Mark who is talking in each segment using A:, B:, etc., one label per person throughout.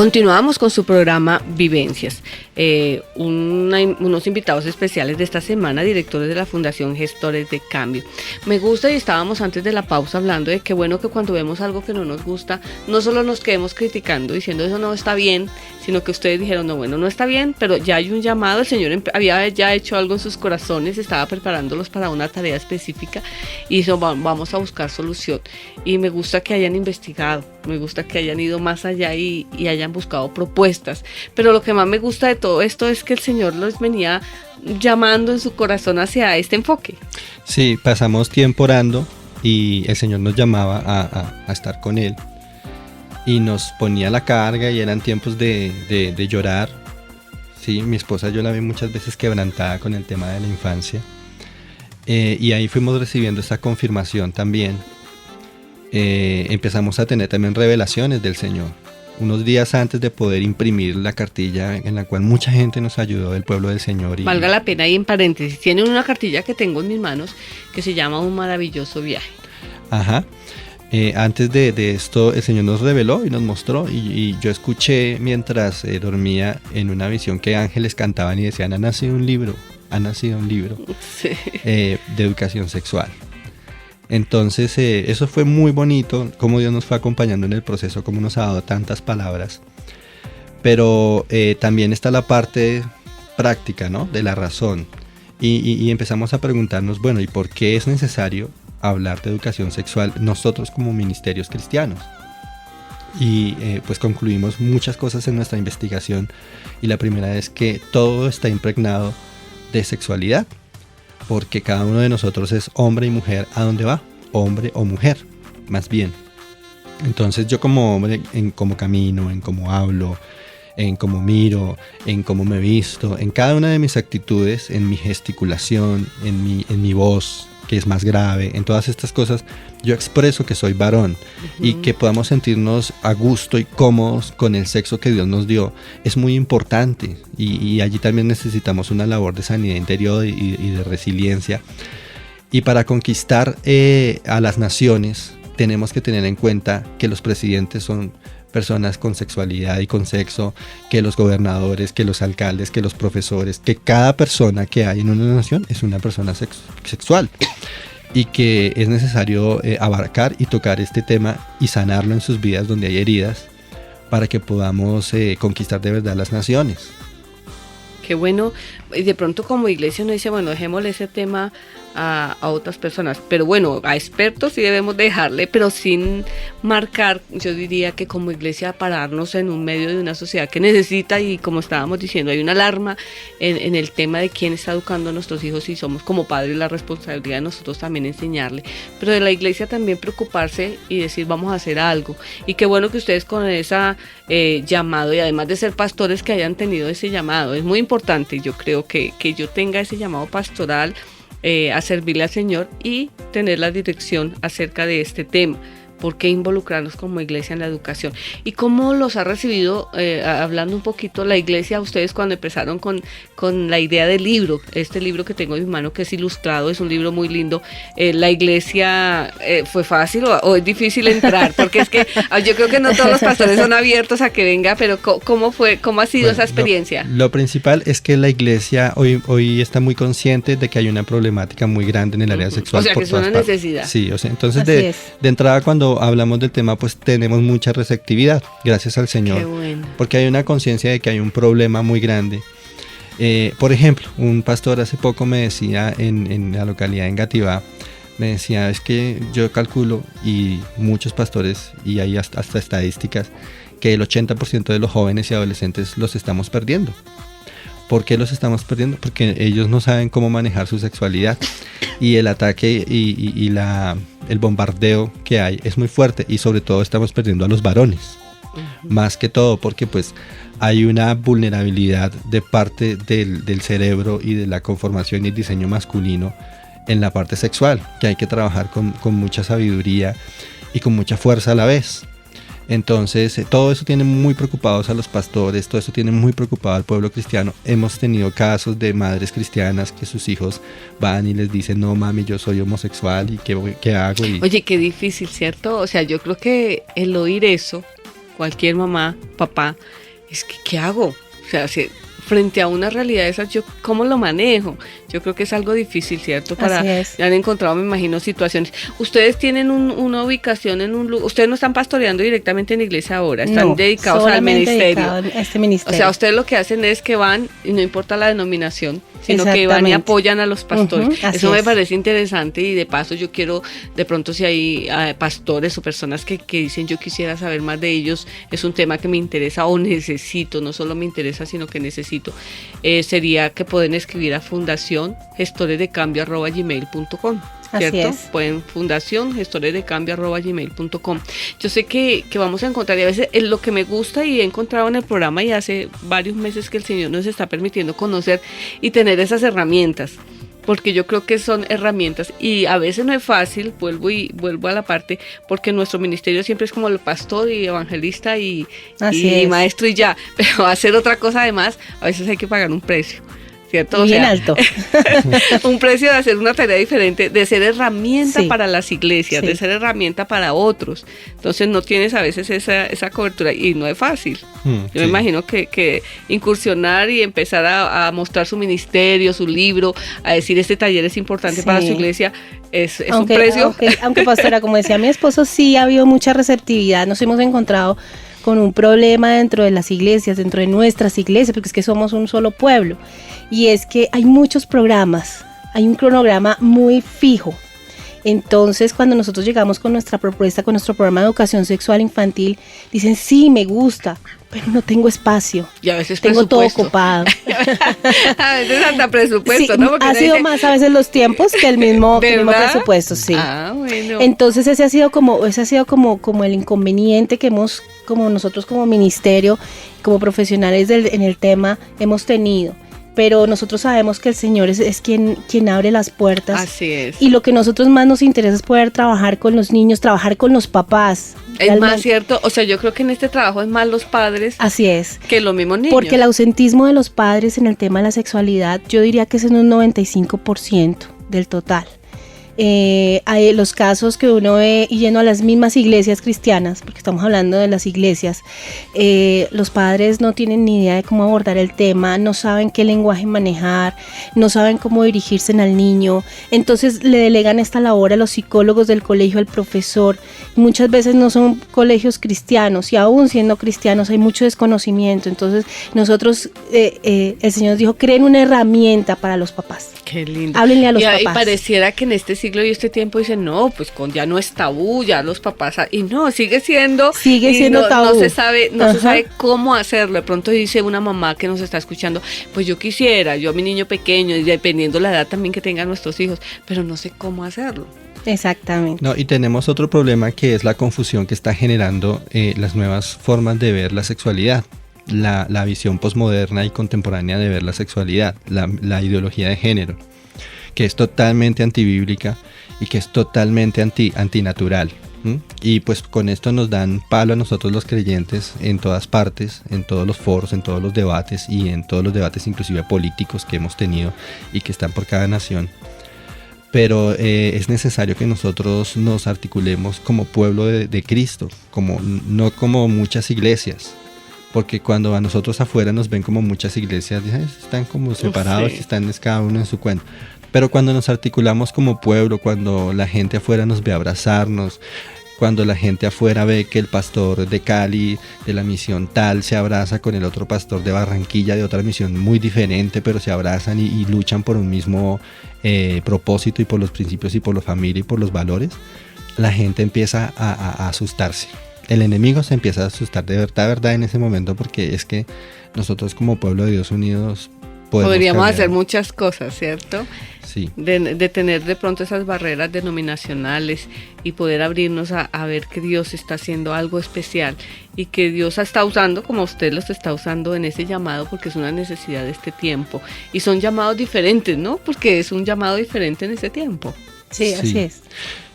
A: Continuamos con su programa Vivencias. Unos invitados especiales de esta semana, directores de la Fundación Gestores de Cambio. Me gusta, y estábamos antes de la pausa hablando de que bueno que cuando vemos algo que no nos gusta, no solo nos quedemos criticando, diciendo eso no está bien, sino que ustedes dijeron, no, bueno, no está bien, pero ya hay un llamado, el Señor había ya hecho algo en sus corazones, estaba preparándolos para una tarea específica y eso, vamos a buscar solución. Y me gusta que hayan investigado, me gusta que hayan ido más allá y hayan buscado propuestas, pero lo que más me gusta de todo esto es que el Señor los venía llamando en su corazón hacia este enfoque.
B: Sí, pasamos tiempo orando y el Señor nos llamaba a estar con Él y nos ponía la carga y eran tiempos de llorar. Sí, mi esposa yo la vi muchas veces quebrantada con el tema de la infancia y ahí fuimos recibiendo esta confirmación también. Empezamos a tener también revelaciones del Señor. Unos días antes de poder imprimir la cartilla en la cual mucha gente nos ayudó del pueblo del Señor.
A: Valga la pena ahí en paréntesis, tienen una cartilla que tengo en mis manos que se llama Un Maravilloso Viaje.
B: Ajá. Antes de esto el Señor nos reveló y nos mostró y yo escuché mientras dormía en una visión que ángeles cantaban y decían, ha nacido un libro
A: Sí.
B: De educación sexual. Entonces eso fue muy bonito, cómo Dios nos fue acompañando en el proceso, cómo nos ha dado tantas palabras. Pero también está la parte práctica, ¿no? De la razón. Y empezamos a preguntarnos, bueno, ¿y por qué es necesario hablar de educación sexual nosotros como ministerios cristianos? Y pues concluimos muchas cosas en nuestra investigación. Y la primera es que todo está impregnado de sexualidad. Porque cada uno de nosotros es hombre y mujer a dónde va, hombre o mujer, más bien. Entonces yo como hombre, en cómo camino, en cómo hablo, en cómo miro, en cómo me visto, en cada una de mis actitudes, en mi gesticulación, en mi voz, que es más grave, en todas estas cosas, yo expreso que soy varón. Y que podamos sentirnos a gusto y cómodos con el sexo que Dios nos dio es muy importante y allí también necesitamos una labor de sanidad interior y de resiliencia. Y para conquistar a las naciones tenemos que tener en cuenta que los presidentes son personas con sexualidad y con sexo, que los gobernadores, que los alcaldes, que los profesores, que cada persona que hay en una nación es una persona sexual y que es necesario abarcar y tocar este tema y sanarlo en sus vidas donde hay heridas para que podamos conquistar de verdad las naciones.
A: Qué bueno, y de pronto como iglesia uno dice, bueno, dejémosle ese tema a otras personas, pero bueno, a expertos sí debemos dejarle, pero sin marcar, yo diría que como iglesia pararnos en un medio de una sociedad que necesita, y como estábamos diciendo, hay una alarma en el tema de quién está educando a nuestros hijos y somos como padres la responsabilidad de nosotros también enseñarle, pero de la iglesia también preocuparse y decir vamos a hacer algo, y qué bueno que ustedes con esa llamado, y además de ser pastores que hayan tenido ese llamado, es muy importante, yo creo que yo tenga ese llamado pastoral a servirle al Señor y tener la dirección acerca de este tema. ¿Por qué involucrarnos como iglesia en la educación? ¿Y cómo los ha recibido, hablando un poquito, la iglesia a ustedes cuando empezaron con la idea del libro? Este libro que tengo en mi mano, que es ilustrado, es un libro muy lindo. ¿La iglesia fue fácil o es difícil entrar? Porque es que yo creo que no todos los pastores son abiertos a que venga, pero ¿cómo ha sido esa experiencia?
B: Lo principal es que la iglesia hoy está muy consciente de que hay una problemática muy grande en el área sexual.
A: O sea, que es una necesidad.
B: Sí, o sea, entonces de entrada cuando hablamos del tema pues tenemos mucha receptividad, gracias al Señor.
A: Qué bueno.
B: Porque hay una conciencia de que hay un problema muy grande. Por ejemplo, un pastor hace poco me decía en la localidad de Engativá, me decía, es que yo calculo, y muchos pastores, y hay hasta estadísticas, que el 80% de los jóvenes y adolescentes los estamos perdiendo. ¿Por qué los estamos perdiendo? Porque ellos no saben cómo manejar su sexualidad y el ataque y el bombardeo que hay es muy fuerte, y sobre todo estamos perdiendo a los varones, más que todo porque pues hay una vulnerabilidad de parte del cerebro y de la conformación y el diseño masculino en la parte sexual, que hay que trabajar con mucha sabiduría y con mucha fuerza a la vez. Entonces, todo eso tiene muy preocupados a los pastores, todo eso tiene muy preocupado al pueblo cristiano. Hemos tenido casos de madres cristianas que sus hijos van y les dicen, no mami, yo soy homosexual, ¿y qué hago?
A: Oye, qué difícil, ¿cierto? O sea, yo creo que el oír eso, cualquier mamá, papá, es que ¿qué hago? O sea, frente a una realidad de esas, ¿yo cómo lo manejo? Yo creo que es algo difícil, ¿cierto? Ya han encontrado, me imagino, situaciones. Ustedes tienen una ubicación en un lugar, ustedes no están pastoreando directamente en la iglesia ahora, están dedicados al ministerio.
C: A este ministerio.
A: O sea, ustedes lo que hacen es que van, y no importa la denominación, sino que van y apoyan a los pastores. Eso me parece interesante, y de paso yo quiero, de pronto si hay pastores o personas que dicen yo quisiera saber más de ellos, es un tema que me interesa o necesito, no solo me interesa, sino que necesito, sería que pueden escribir a fundaciongestoresdecambio@gmail.com. ¿Cierto? Pueden fundaciongestoresdecambio@gmail.com. Yo sé que vamos a encontrar, y a veces lo que me gusta y he encontrado en el programa, y hace varios meses que el Señor nos está permitiendo conocer y tener esas herramientas, porque yo creo que son herramientas, y a veces no es fácil, vuelvo a la parte, porque nuestro ministerio siempre es como el pastor y evangelista y maestro y ya, pero hacer otra cosa además, a veces hay que pagar un precio, ¿cierto?
C: Bien alto.
A: Un precio de hacer una tarea diferente, de ser herramienta para las iglesias, de ser herramienta para otros. Entonces no tienes a veces esa cobertura, y no es fácil. Yo me imagino que incursionar y empezar a mostrar su ministerio, su libro, a decir este taller es importante para su iglesia, es un precio.
C: Aunque pastora, como decía mi esposo, sí ha habido mucha receptividad, nos hemos encontrado con un problema dentro de las iglesias, dentro de nuestras iglesias, porque es que somos un solo pueblo, y es que hay muchos programas, hay un cronograma muy fijo. Entonces, cuando nosotros llegamos con nuestra propuesta, con nuestro programa de educación sexual infantil, dicen, sí, me gusta, pero no tengo espacio.
A: Y a veces
C: tengo todo ocupado.
A: A veces hasta presupuesto, ¿no? Porque
C: ha sido más a veces los tiempos que el mismo presupuesto, sí.
A: Bueno.
C: Entonces ese ha sido como el inconveniente que hemos, como nosotros como ministerio, como profesionales en el tema, hemos tenido. Pero nosotros sabemos que el Señor es quien abre las puertas.
A: Así es.
C: Y lo que a nosotros más nos interesa es poder trabajar con los niños, trabajar con los papás.
A: Es más cierto, o sea, yo creo que en este trabajo es más los padres.
C: Así es.
A: Que los mismos niños.
C: Porque el ausentismo de los padres en el tema de la sexualidad, yo diría que es en un 95% del total. Hay los casos que uno ve y yendo a las mismas iglesias cristianas, porque estamos hablando de las iglesias, los padres no tienen ni idea de cómo abordar el tema, no saben qué lenguaje manejar, no saben cómo dirigirse al niño, entonces le delegan esta labor a los psicólogos del colegio, al profesor, y muchas veces no son colegios cristianos, y aún siendo cristianos hay mucho desconocimiento. Entonces nosotros, el Señor dijo, creen una herramienta para los papás.
A: Qué lindo.
C: Háblenle a los papás.
A: Y pareciera que en este siglo y este tiempo dicen, no, pues ya no es tabú, ya los papás, y no, sigue siendo
C: tabú.
A: No se sabe cómo hacerlo. De pronto dice una mamá que nos está escuchando, pues yo quisiera, yo a mi niño pequeño, y dependiendo la edad también que tengan nuestros hijos, pero no sé cómo hacerlo.
C: Exactamente.
B: No, y tenemos otro problema, que es la confusión que está generando las nuevas formas de ver la sexualidad. La visión posmoderna y contemporánea de ver la sexualidad, la ideología de género, que es totalmente antibíblica y que es totalmente antinatural. Y pues con esto nos dan palo a nosotros los creyentes en todas partes, en todos los foros, en todos los debates, y en todos los debates inclusive políticos que hemos tenido y que están por cada nación. Pero es necesario que nosotros nos articulemos como pueblo de Cristo, no como muchas iglesias. Porque cuando a nosotros afuera nos ven como muchas iglesias, están como separados, están cada uno en su cuento. Pero cuando nos articulamos como pueblo, cuando la gente afuera nos ve abrazarnos, cuando la gente afuera ve que el pastor de Cali, de la misión tal, se abraza con el otro pastor de Barranquilla, de otra misión muy diferente, pero se abrazan y luchan por un mismo propósito, y por los principios, y por la familia, y por los valores, la gente empieza a asustarse. El enemigo se empieza a asustar de verdad en ese momento, porque es que nosotros como pueblo de Dios unidos
A: podríamos hacer muchas cosas, ¿cierto?
B: Sí.
A: De tener de pronto esas barreras denominacionales y poder abrirnos a ver que Dios está haciendo algo especial, y que Dios está usando, como usted los está usando en ese llamado, porque es una necesidad de este tiempo. Y son llamados diferentes, ¿no? Porque es un llamado diferente en ese tiempo.
C: Sí, así es.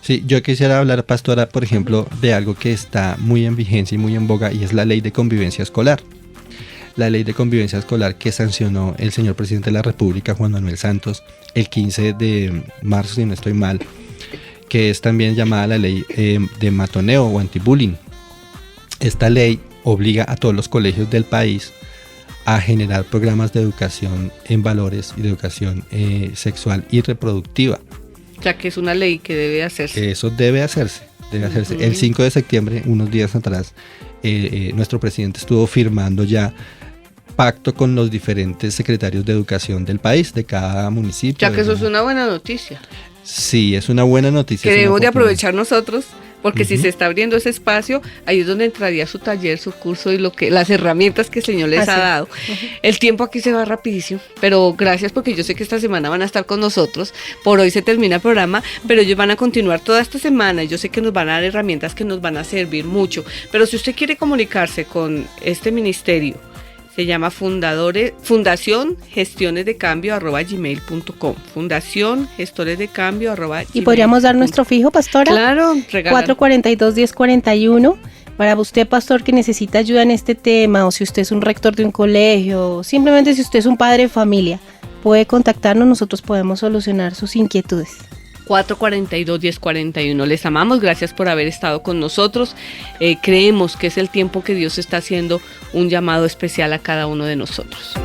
B: Sí, yo quisiera hablar, pastora, por ejemplo, de algo que está muy en vigencia y muy en boga, y es la ley de convivencia escolar. La ley de convivencia escolar que sancionó el señor presidente de la República, Juan Manuel Santos, el 15 de marzo, si no estoy mal, que es también llamada la ley de matoneo o antibullying. Esta ley obliga a todos los colegios del país a generar programas de educación en valores y de educación sexual y reproductiva.
A: O sea, que es una ley que debe hacerse.
B: Eso debe hacerse. El 5 de septiembre, unos días atrás, nuestro presidente estuvo firmando ya pacto con los diferentes secretarios de educación del país, de cada municipio.
A: Ya que eso es una buena noticia.
B: Sí, es una buena noticia.
A: Que debemos de aprovechar nosotros, porque si se está abriendo ese espacio, ahí es donde entraría su taller, su curso y las herramientas que el Señor les ha dado. El tiempo aquí se va rapidísimo, pero gracias, porque yo sé que esta semana van a estar con nosotros. Por hoy se termina el programa, pero ellos van a continuar toda esta semana y yo sé que nos van a dar herramientas que nos van a servir mucho. Pero si usted quiere comunicarse con este ministerio, se llama Fundación Gestiones de Cambio @gmail.com. Fundación Gestores de Cambio @gmail.com.
C: ¿Y podríamos dar nuestro fijo, pastora?
A: Claro, regalan.
C: 442-1041. Para usted, pastor, que necesita ayuda en este tema, o si usted es un rector de un colegio, o simplemente si usted es un padre de familia, puede contactarnos, nosotros podemos solucionar sus inquietudes.
A: 442-1041. Les amamos, gracias por haber estado con nosotros. Creemos que es el tiempo que Dios está haciendo un llamado especial a cada uno de nosotros.